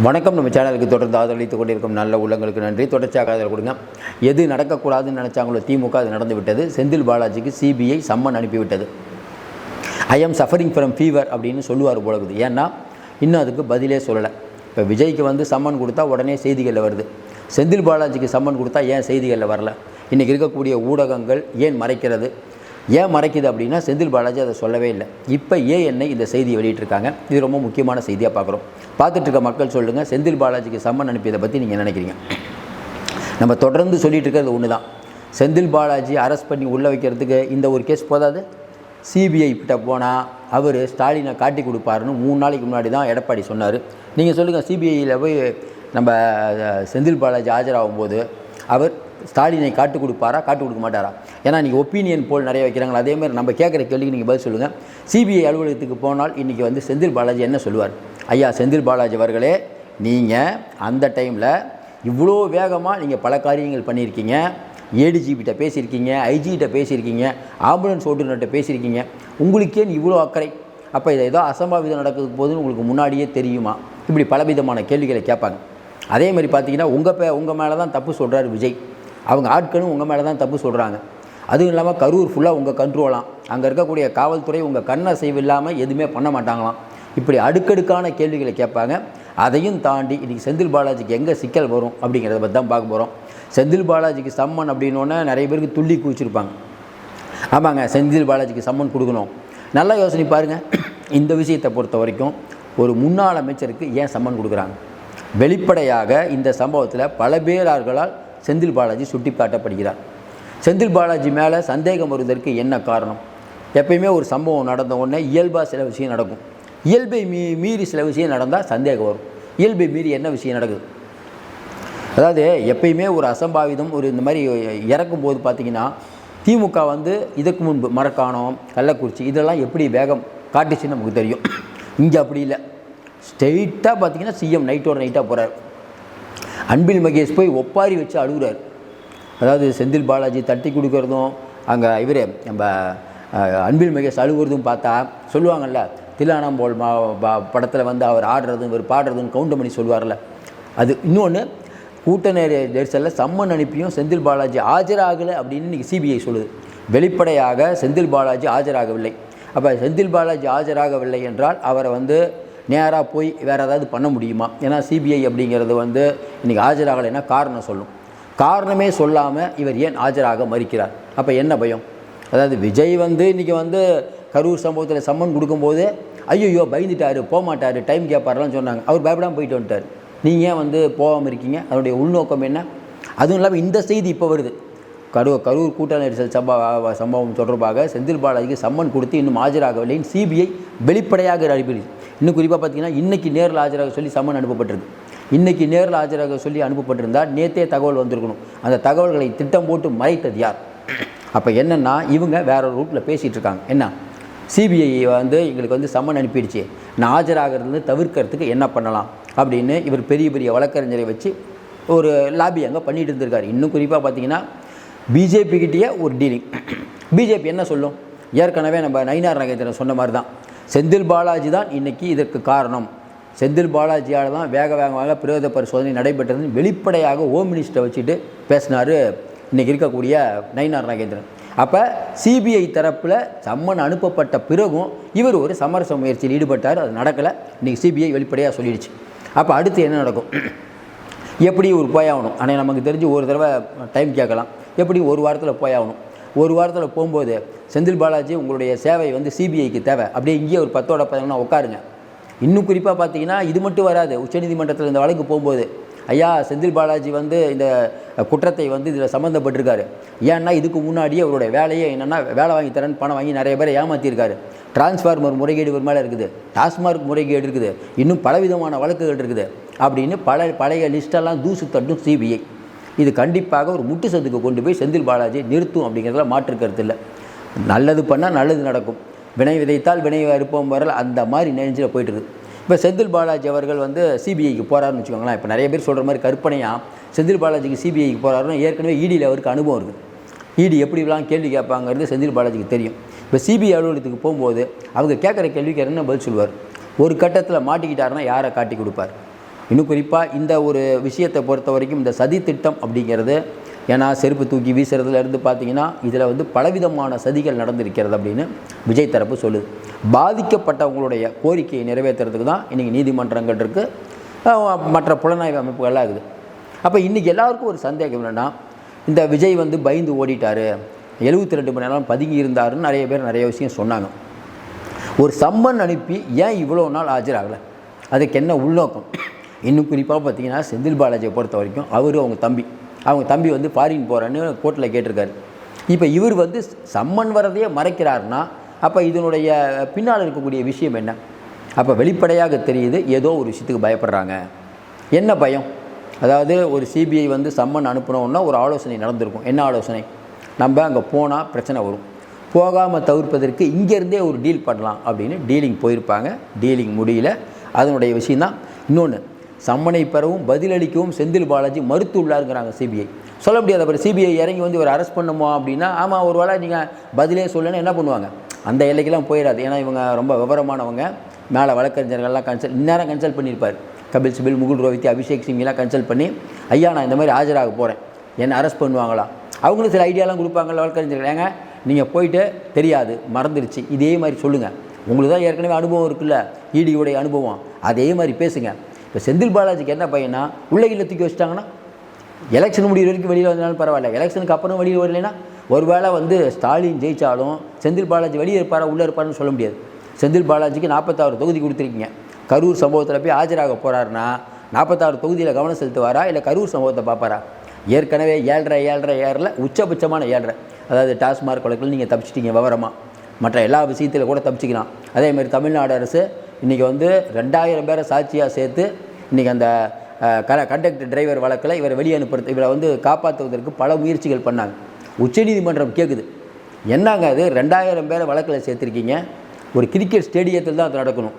வணக்கம். நம்ம சேனலுக்கு தொடர்ந்து ஆதரவளித்துக் கொண்டிருக்கும் நல்ல உள்ளங்களுக்கு நன்றி. தொடர்ச்சியாக ஆதரவு கொடுங்க. எது நடக்கக்கூடாதுன்னு நினச்சாங்களோ திமுக, அது நடந்து விட்டது. செந்தில் பாலாஜிக்கு சிபிஐ சம்மன் அனுப்பிவிட்டது. I am suffering from fever அப்படின்னு சொல்லுவார் போலகுது. ஏன்னா இன்னும் அதுக்கு பதிலே சொல்லலை. இப்போ விஜய்க்கு வந்து சம்மன் கொடுத்தா உடனே செய்திகளில் வருது. செந்தில் பாலாஜிக்கு சம்மன் கொடுத்தா ஏன் செய்திகளில் வரல? இன்றைக்கி இருக்கக்கூடிய ஊடகங்கள் ஏன் மறைக்கிறது? ஏன் மறைக்குது அப்படின்னா செந்தில் பாலாஜி அதை சொல்லவே இல்லை. இப்போ ஏஎன்ஐ இந்த செய்தியை வெளியிட்டிருக்காங்க. இது ரொம்ப முக்கியமான செய்தியாக பார்க்குறோம். பார்த்துட்டு இருக்க மக்கள் சொல்லுங்கள், செந்தில் பாலாஜிக்கு சம்மன் அனுப்பியதை பற்றி நீங்கள் நினைக்கிறீங்க? நம்ம தொடர்ந்து சொல்லிகிட்டு இருக்கிறது ஒன்று தான். செந்தில் பாலாஜி அரெஸ்ட் பண்ணி உள்ளே வைக்கிறதுக்கு இந்த ஒரு கேஸ் போதாது. சிபிஐ கிட்ட போனால் அவர் ஸ்டாலினை காட்டி கொடுப்பாருன்னு 3 நாளைக்கு முன்னாடி தான் எடப்பாடி சொன்னார். நீங்கள் சொல்லுங்கள், சிபிஐயில் போய் நம்ம செந்தில் பாலாஜி ஆஜராகும் போது அவர் ஸ்டாலினை காட்டு கொடுப்பாரா, காட்டு கொடுக்க மாட்டாரா? ஏன்னா நீங்கள் ஒப்பீனியன் போல் நிறைய வைக்கிறாங்களா. அதேமாதிரி நம்ம கேட்குற கேள்விக்கு நீங்கள் பதில் சொல்லுங்கள். சிபிஐ அலுவலகத்துக்கு போனால் இன்றைக்கி வந்து செந்தில் பாலாஜி என்ன சொல்லுவார்? ஐயா செந்தில் பாலாஜி அவர்களே, நீங்கள் அந்த டைமில் இவ்வளோ வேகமாக நீங்கள் பல காரியங்கள் பண்ணியிருக்கீங்க. ஏடிஜிபிட்ட பேசியிருக்கீங்க, ஐஜிகிட்ட பேசியிருக்கீங்க, ஆம்புலன்ஸ் ஓட்டுநர்கிட்ட பேசியிருக்கீங்க. உங்களுக்கே இவ்வளோ அக்கறை. அப்போ இதை ஏதோ அசம்பாவிதம் நடக்குது போதுன்னு உங்களுக்கு முன்னாடியே தெரியுமா? இப்படி பலவிதமான கேள்விகளை கேட்பாங்க. அதே மாதிரி பார்த்தீங்கன்னா உங்கள் மேலே தான் தப்பு சொல்கிறார் விஜய். அவங்க ஆட்களும் உங்கள் மேலே தான் தப்பு சொல்கிறாங்க. அதுவும் இல்லாமல் கரூர் ஃபுல்லாக உங்கள் கண்ட்ரோலாம். அங்கே இருக்கக்கூடிய காவல்துறை உங்கள் கண்ணசைவு இல்லாமல் எதுவுமே பண்ண மாட்டாங்களாம். இப்படி அடுக்கடுக்கான கேள்விகளை கேட்பாங்க. அதையும் தாண்டி இன்றைக்கி செந்தில் பாலாஜிக்கு எங்கே சிக்கல் வரும் அப்படிங்கிறத பற்றி தான் பார்க்க போகிறோம். செந்தில் பாலாஜிக்கு சம்மன் அப்படின்னோடனே நிறைய பேருக்கு துள்ளி குதிச்சிருப்பாங்க. ஆமாங்க, செந்தில் பாலாஜிக்கு சம்மன் கொடுக்கணும். நல்லா யோசனை பாருங்கள். இந்த விஷயத்தை பொறுத்த வரைக்கும் ஒரு முன்னாள் அமைச்சருக்கு ஏன் சம்மன் கொடுக்குறாங்க? வெளிப்படையாக இந்த சம்பவத்தில் பல பேரார்களால் செந்தில் பாலாஜி சுட்டி காட்டப்படுகிறார். செந்தில் பாலாஜி மேலே சந்தேகம் வருவதற்கு என்ன காரணம்? எப்பயுமே ஒரு சம்பவம் நடந்த உடனே இயல்பாக சில விஷயம் நடக்கும். இயல்பை மீறி சில விஷயம் நடந்தால் சந்தேகம் வரும். இயல்பை மீறி என்ன விஷயம் நடக்குது? அதாவது எப்பயுமே ஒரு அசம்பாவிதம் ஒரு இந்த மாதிரி இறக்கும்போது பார்த்திங்கன்னா திமுக வந்து இதுக்கு முன்பு மரக்காணம், கள்ளக்குறிச்சி இதெல்லாம் எப்படி வேகம் காட்டுச்சுன்னு நமக்கு தெரியும். இங்கே அப்படி இல்லை. ஸ்ட்ரெயிட்டாக பார்த்திங்கன்னா சிஎம் நைட்டோட நைட்டாக போகிறார். அன்பில் மகேஷ் போய் ஒப்பாரி வச்சு அழுகுறார். அதாவது செந்தில் பாலாஜி தட்டி கொடுக்கறதும் அங்கே இவரே நம்ம அன்பில் மகேஷ் அழுகுறதும் பார்த்தா சொல்லுவாங்கள்ல, தில்லானாம்போல் படத்தில் வந்து அவர் ஆடுறதும் இவர் பாடுறதும் கவுண்ட் பண்ணி சொல்லுவார்ல அது. இன்னொன்று, கூட்ட நெரிசலில் சம்மன் அனுப்பியும் செந்தில் பாலாஜி ஆஜராகலை அப்படின்னு இன்றைக்கி சிபிஐ சொல்லுது. வெளிப்படையாக செந்தில் பாலாஜி ஆஜராகவில்லை. அப்போ செந்தில் பாலாஜி ஆஜராகவில்லை என்றால் அவரை வந்து நேராக போய் வேறு ஏதாவது பண்ண முடியுமா? ஏன்னா சிபிஐ அப்படிங்கிறது வந்து இன்றைக்கி ஆஜராகலைன்னா காரணம் சொல்லும். காரணமே சொல்லாமல் இவர் ஏன் ஆஜராக மறுக்கிறார்? அப்போ என்ன பயம்? அதாவது விஜய் வந்து இன்றைக்கி வந்து கரூர் சம்பவத்தில் சம்மன் கொடுக்கும்போது ஐயோ பயந்துட்டார், போகமாட்டார், டைம் கேட்பாரெலாம் சொன்னாங்க. அவர் பயப்படாமல் போயிட்டு வந்துட்டார். நீங்கள் ஏன் வந்து போகாமல் இருக்கீங்க? அதனுடைய உள்நோக்கம் என்ன? அதுவும் இல்லாமல் இந்த செய்தி இப்போ வருது. கரூர் கூட்ட நெரிசல் சம்பவம் தொடர்பாக செந்தில் பாலாஜிக்கு சம்மன் கொடுத்து இன்னும் ஆஜராகவில்லைன்னு சிபிஐ வெளிப்படையாக அனுப்பிடுச்சு. இன்னும் குறிப்பாக பார்த்தீங்கன்னா இன்றைக்கி நேரில் ஆஜராக சொல்லி சம்மன் அனுப்பப்பட்டிருக்கு. இன்றைக்கி நேரில் ஆஜராக சொல்லி அனுப்பப்பட்டிருந்தால் நேற்றே தகவல் வந்திருக்கணும். அந்த தகவல்களை திட்டம் போட்டு மறைத்தது யார்? அப்போ என்னென்னா இவங்க வேற ஒரு ரூட்டில் பேசிகிட்டு இருக்காங்க. என்ன, சிபிஐ வந்து எங்களுக்கு வந்து சம்மன் அனுப்பிடுச்சு, நான் ஆஜராகிறது தவிர்க்கிறதுக்கு என்ன பண்ணலாம் அப்படின்னு இவர் பெரிய பெரிய வழக்கறிஞரை வச்சு ஒரு லாபி அங்கே பண்ணிட்டு இருந்திருக்காரு. இன்னும் குறிப்பாக பார்த்தீங்கன்னா பிஜேபிக்கிட்டேயே ஒரு டீலிங். பிஜேபி என்ன சொல்லும்? ஏற்கனவே நம்ம நயினார் நாகேந்திரன் சொன்ன மாதிரி தான், செந்தில் பாலாஜி தான் இன்றைக்கி இதற்கு காரணம், செந்தில் பாலாஜியால் தான் வேகமாக பிரேத பரிசோதனை நடைபெற்றதுன்னு வெளிப்படையாக ஹோம் மினிஸ்டரை வச்சுட்டு பேசினார் இன்றைக்கி இருக்கக்கூடிய நயினார் நாகேந்திரன். அப்போ சிபிஐ தரப்பில் சம்மன் அனுப்பப்பட்ட பிறகும் இவர் ஒரு சமரச முயற்சியில் ஈடுபட்டார். அது நடக்கலை. இன்றைக்கி சிபிஐ வெளிப்படையாக சொல்லிடுச்சு. அப்போ அடுத்து என்ன நடக்கும்? எப்படி ஒரு போயாகணும்? ஆனால் நமக்கு தெரிஞ்சு ஒரு தடவை டைம் கேட்கலாம். எப்படி ஒரு வாரத்தில் போயாகணும்? ஒரு வாரத்தில் போகும்போது செந்தில் பாலாஜி உங்களுடைய சேவை வந்து சிபிஐக்கு தேவை, அப்படியே இங்கேயே ஒரு 10ஓட 11 உட்காருங்க. இன்னும் குறிப்பாக பார்த்தீங்கன்னா இது மட்டும் வராது. உச்சநீதிமன்றத்தில் இந்த வழக்கு போகும்போது ஐயா செந்தில் பாலாஜி வந்து இந்த குற்றத்தை வந்து இதில் சம்மந்தப்பட்டிருக்காரு. ஏன்னா இதுக்கு முன்னாடியே அவருடைய வேலையே என்னென்னா வேலை வாங்கி தரேன்னு பணம் வாங்கி நிறைய பேரை ஏமாற்றிருக்காரு. டிரான்ஸ்ஃபார்மர் முறைகேடு ஒரு மேலே இருக்குது, டாஸ்மார்க் முறைகேடு இருக்குது, இன்னும் பலவிதமான வழக்குகள் இருக்குது அப்படின்னு பழைய லிஸ்டெல்லாம் தூசு தட்டும் சிபிஐ. இது கண்டிப்பாக ஒரு முட்டு சத்துக்கு கொண்டு போய் செந்தில் பாலாஜி நிறுத்தும் அப்படிங்கிறதுல மாற்று கருத்து இல்லை. நல்லது பண்ணால் நல்லது நடக்கும், வினை விதைத்தால் வினை அறுப்போம் வரல, அந்த மாதிரி நெஞ்சில் போய்ட்டுருக்கு. இப்போ செந்தில் பாலாஜி அவர்கள் வந்து சிபிஐக்கு போகிறாருன்னு வச்சுக்கோங்களேன். இப்போ நிறைய பேர் சொல்கிற மாதிரி கற்பனையாக செந்தில் பாலாஜிக்கு சிபிஐக்கு போகிறாருன்னு ஏற்கனவே இடியில் அவருக்கு அனுபவம் இருக்குது. இடி எப்படிலாம் கேள்வி கேட்பாங்கிறது செந்தில் பாலாஜிக்கு தெரியும். இப்போ சிபிஐ அலுவலகத்துக்கு போகும்போது அவங்க கேட்குற கேள்விக்கு என்ன பதில் சொல்லுவார்? ஒரு கட்டத்தில் மாட்டிக்கிட்டாருன்னா யாரை காட்டி கொடுப்பார்? இன்னும் குறிப்பாக இந்த ஒரு விஷயத்தை பொறுத்த வரைக்கும் இந்த சதி திட்டம் அப்படிங்கிறது, ஏன்னா செருப்பு தூக்கி வீசுறதுலேருந்து பார்த்தீங்கன்னா இதில் வந்து பலவிதமான சதிகள் நடந்திருக்கிறது அப்படின்னு விஜய் தரப்பு சொல்லுது. பாதிக்கப்பட்டவங்களுடைய கோரிக்கையை நிறைவேற்றுறதுக்கு தான் இன்றைக்கி நீதிமன்றங்கள் இருக்குது, மற்ற புலனாய்வு அமைப்புகள்லாம் இருக்குது. அப்போ இன்றைக்கி எல்லாருக்கும் ஒரு சந்தேகம் என்னென்னா, இந்த விஜய் வந்து பயந்து ஓடிட்டார், 72 மணி நேரம் பதுங்கி இருந்தாருன்னு நிறைய பேர் நிறைய விஷயம் சொன்னாங்க. ஒரு சம்மன் அனுப்பி ஏன் இவ்வளோ நாள் ஆஜராகலை, அதுக்கு என்ன உள்நோக்கம்? இன்னும் குறிப்பாக பார்த்தீங்கன்னா செந்தில் பாலாஜியை பொறுத்த வரைக்கும் அவங்க தம்பி வந்து ஃபாரின் போகிறேன்னு கோர்ட்டில் கேட்டிருக்காரு. இப்போ இவர் வந்து சம்மன் வரதையே மறைக்கிறாருன்னா அப்போ இதனுடைய பின்னால் இருக்கக்கூடிய விஷயம் என்ன? அப்போ வெளிப்படையாக தெரியுது ஏதோ ஒரு விஷயத்துக்கு பயப்படுறாங்க. என்ன பயம்? அதாவது ஒரு சிபிஐ வந்து சம்மன் அனுப்பினோன்னா ஒரு ஆலோசனை நடந்திருக்கும். என்ன ஆலோசனை? நம்ம அங்கே போனால் பிரச்சனை வரும், போகாமல் தவிர்ப்பதற்கு இங்கேருந்தே ஒரு டீல் பண்ணலாம் அப்படின்னு டீலிங் போயிருப்பாங்க. டீலிங் முடியல, அதனுடைய விஷயந்தான். இன்னொன்று, சம்மனை பெறவும் பதிலளிக்கவும் செந்தில் பாலாஜி மறுத்துள்ளாருங்கிறாங்க சிபிஐ. சொல்ல முடியாது. அப்புறம் சிபிஐ இறங்கி வந்து இவர் அரெஸ்ட் பண்ணுமா அப்படின்னா, ஆமாம் ஒரு வேளை நீங்கள் பதிலே சொல்லணும்னா என்ன பண்ணுவாங்க? அந்த எல்லைக்கெல்லாம் போயிடாது. ஏன்னா இவங்க ரொம்ப விவரமானவங்க. மேலே வழக்கறிஞர்கள்லாம் இந்நேரம் கன்சல்ட் பண்ணியிருப்பார். கபில் சிபில், முகுல் ரோஹித், அபிஷேக் சிங்லாம் கன்சல்ட் பண்ணி, ஐயா நான் இந்த மாதிரி ஆஜராக போகிறேன், என்னை அரெஸ்ட் பண்ணுவாங்களா? அவங்களும் சில ஐடியாலாம் கொடுப்பாங்கல்ல வழக்கறிஞர்கள். ஏங்க நீங்கள் போயிட்டு தெரியாது, மறந்துடுச்சு, இதே மாதிரி சொல்லுங்கள், உங்களுக்கு தான் ஏற்கனவே அனுபவம் இருக்குல்ல, ஈடியோடைய அனுபவம், அதே மாதிரி பேசுங்க. இப்போ செந்தில் பாலாஜிக்கு என்ன பையனா, உள்ளே தூக்கி வச்சுட்டாங்கன்னா எலெக்ஷன் முடிகிற வரைக்கும் வெளியில் வந்தாலும் பரவாயில்ல, எலெக்ஷனுக்கு அப்புறம் வெளியில் வரலைன்னா ஒருவேளை வந்து ஸ்டாலின் ஜெயித்தாலும் செந்தில் பாலாஜி வெளியே இருப்பாரா உள்ளே இருப்பாருன்னு சொல்ல முடியாது. செந்தில் பாலாஜிக்கு 46 தொகுதி கொடுத்துருக்கீங்க. கரூர் சம்பவத்தில் போய் ஆஜராக போகிறாருன்னா 46 தொகுதியில் கவனம் செலுத்துவாரா, இல்லை கரூர் சம்பவத்தை பார்ப்பாரா? ஏற்கனவே 7.5 உச்சபட்சமான 7.5, அதாவது டாஸ்மார்க் வழக்கில் நீங்கள் தப்பிச்சிட்டிங்க விவரமாக, மற்ற எல்லா விஷயத்தில் கூட தப்பிச்சிக்கலாம். அதேமாதிரி தமிழ்நாடு அரசு இன்றைக்கி வந்து 2000 பேரை சாட்சியாக சேர்த்து இன்றைக்கி அந்த கண்டக்டர் டிரைவர் வழக்கில் இவரை வெளியே அனுப்புறது, இவரை வந்து காப்பாற்றுவதற்கு பல முயற்சிகள் பண்ணாங்க. உச்சநீதிமன்றம் கேட்குது, என்னங்க அது 2000 பேரை வழக்கில் சேர்த்துருக்கீங்க, ஒரு கிரிக்கெட் ஸ்டேடியத்தில் தான் அது நடக்கணும்.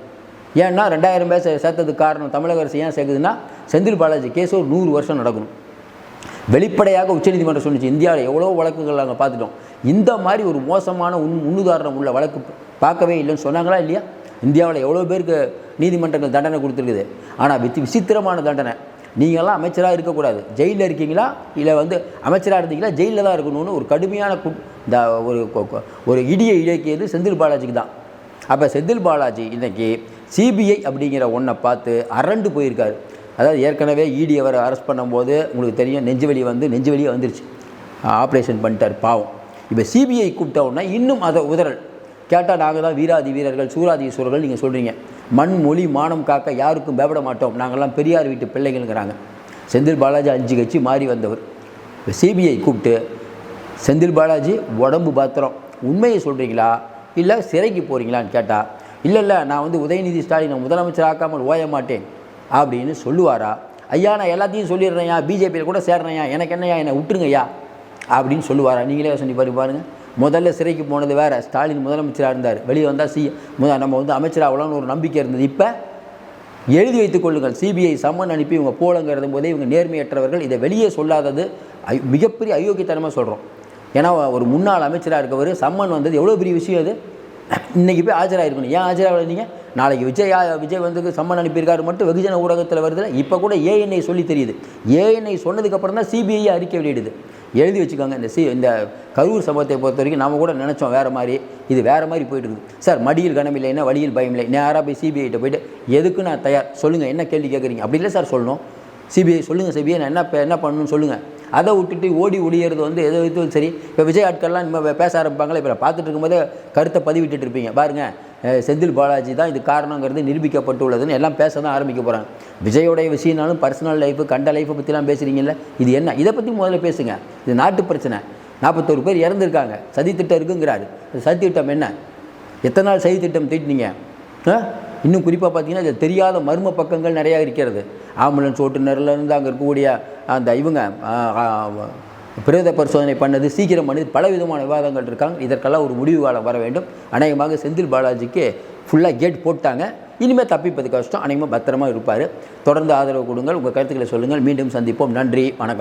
ஏன்னா 2000 பேர் சேர்த்ததுக்கு காரணம் தமிழக அரசு ஏன் சேர்க்குதுன்னா, செந்தில் பாலாஜி கேஸ் ஒரு 100 வருஷம் நடக்கணும். வெளிப்படையாக உச்சநீதிமன்றம் சொல்லிச்சு. இந்தியாவில் எவ்வளோ வழக்குகள் நாங்கள் பார்த்துட்டோம், இந்த மாதிரி ஒரு மோசமான முன்னுதாரணம் உள்ள வழக்கு பார்க்கவே இல்லைன்னு சொன்னாங்களா இல்லையா? இந்தியாவில் எவ்வளோ பேருக்கு நீதிமன்றங்கள் தண்டனை கொடுத்துருக்குது. ஆனால் விசித்திரமான தண்டனை. நீங்கள்லாம் அமைச்சராக இருக்கக்கூடாது, ஜெயிலில் இருக்கீங்களா, இல்லை வந்து அமைச்சராக இருந்தீங்களா, ஜெயிலில் தான் இருக்கணும்னு ஒரு கடுமையான இந்த ஒரு இடியை இழக்கியது செந்தில் பாலாஜிக்கு தான். அப்போ செந்தில் பாலாஜி இன்றைக்கி சிபிஐ அப்படிங்கிற ஒன்றை பார்த்து அரண்டு போயிருக்காரு. அதாவது ஏற்கனவே இடி அவரை அரெஸ்ட் பண்ணும்போது உங்களுக்கு தெரியும், நெஞ்சு வலியே வந்துருச்சு, ஆப்ரேஷன் பண்ணிட்டார் பாவம். இப்போ சிபிஐ கூப்பிட்டோன்னா இன்னும் அதை உதறல். கேட்டால் நாங்கள் தான் வீராதி வீரர்கள், சூராதீஸ்வரர்கள் நீங்கள் சொல்கிறீங்க, மண் மொழி மானம் காக்க யாருக்கும் பயப்பட மாட்டோம், நாங்கள்லாம் பெரியார் வீட்டு பிள்ளைகள்ங்கிறாங்க. செந்தில் பாலாஜி 5 கட்சி மாறி வந்தவர். இப்போ சிபிஐ கூப்பிட்டு, செந்தில் பாலாஜி உடம்பு பாத்திரம், உண்மையை சொல்கிறீங்களா இல்லை சிறைக்கு போகிறீங்களான்னு கேட்டால், இல்லை நான் வந்து உதயநிதி ஸ்டாலினை முதலமைச்சர் ஆக்காமல் ஓய மாட்டேன் அப்படின்னு சொல்லுவாரா? ஐயா நான் எல்லாத்தையும் சொல்லிடுறேன்யா, பிஜேபியில் கூட சேர்றேன்யா, எனக்கு என்னையா, என்னை விட்டுருங்கய்யா அப்படின்னு சொல்லுவாரா? நீங்களே சொல்லி பாருங்கள். முதல்ல சிறைக்கு போனது வேறு, ஸ்டாலின் முதலமைச்சராக இருந்தார், வெளியே வந்தால் நம்ம வந்து அமைச்சராகலாம்னு ஒரு நம்பிக்கை இருந்தது. இப்போ எழுதி வைத்துக் கொள்ளுங்கள், சிபிஐ சம்மன் அனுப்பி இவங்க போலங்கிறது போதே இவங்க நேர்மையற்றவர்கள். இதை வெளியே சொல்லாதது மிகப்பெரிய அயோக்கியத்தனமாக சொல்கிறோம். ஏன்னா ஒரு முன்னாள் அமைச்சராக இருக்கவர் சம்மன் வந்தது எவ்வளோ பெரிய விஷயம். அது இன்றைக்கி போய் ஆஜராகிருக்கணும். ஏன் ஆஜராக நீங்கள் நாளைக்கு விஜய் வந்து சம்மன் அனுப்பியிருக்காரு மட்டும் வெகுஜன ஊடகத்தில் வருதுல. இப்போ கூட ஏஎன்ஐ சொல்லி தெரியுது. ஏஎன்ஐ சொன்னதுக்கப்புறம் தான் சிபிஐ அறிக்கை வெளியிடுது. எழுதி வச்சுக்கோங்க. இந்த கரூர் சம்பவத்தை பொறுத்த வரைக்கும் நாம் கூட நினச்சோம் வேறு மாதிரி, இது வேறு மாதிரி போயிட்டு இருக்குது. சார் மடியில் கனம் இல்லைன்னா வழியில் பயம் இல்லை, நேராக போய் சிபிஐட்ட போய்ட்டு எதுக்கு நான் தயார் சொல்லுங்கள், என்ன கேள்வி கேட்குறீங்க, அப்படி இல்லை சார் சொல்லணும். சிபிஐ சொல்லுங்கள், சிபிஐ நான் என்ன பண்ணணும்னு சொல்லுங்கள். அதை விட்டுட்டு ஓடி ஒளியறது வந்து எதை வைத்து சரி. இப்போ விஜய் ஆட்கள்லாம் நம்ம பேச ஆரம்பிப்பாங்களே, இப்போ பார்த்துட்டு இருக்கும்போது கருத்தை பதிவிட்டு இருப்பீங்க பாருங்கள், செந்தில் பாலாஜி தான் இது காரணங்கிறது நிரூபிக்கப்பட்டுள்ளதுன்னு எல்லாம் பேச தான் ஆரம்பிக்க போகிறாங்க. விஜயோடைய விஷயம்னாலும் பர்சனல் லைஃபு கண்ட லைஃப்பை பற்றிலாம் பேசுகிறீங்கல்ல, இது என்ன? இதை பற்றி முதல்ல பேசுங்க. இது நாட்டு பிரச்சனை. 41 பேர் இறந்துருக்காங்க, சதித்திட்டம் இருக்குங்கிறாரு. சதித்திட்டம் என்ன? எத்தனை நாள் சதித்திட்டம் தீட்டினீங்க? இன்னும் குறிப்பாக பார்த்தீங்கன்னா இது தெரியாத மர்ம பக்கங்கள் நிறையா இருக்கிறது. ஆம்புலன்ஸ் ஓட்டுநர்லேருந்து அங்கே இருக்கக்கூடிய அந்த இவங்க பிரேத பரிசோதனை பண்ணது, சீக்கிரம் பண்ணது, பலவிதமான விவாதங்கள் இருக்காங்க. இதற்கெல்லாம் ஒரு முடிவு காலம் வர வேண்டும். அநேகமாக செந்தில் பாலாஜிக்கு ஃபுல்லாக கேட் போட்டாங்க. இனிமேல் தப்பிப்பது கஷ்டம். அநேகமாக பத்திரமா இருப்பார். தொடர்ந்து ஆதரவு கொடுங்கள், உங்கள் கருத்துக்களை சொல்லுங்கள். மீண்டும் சந்திப்போம். நன்றி, வணக்கம்.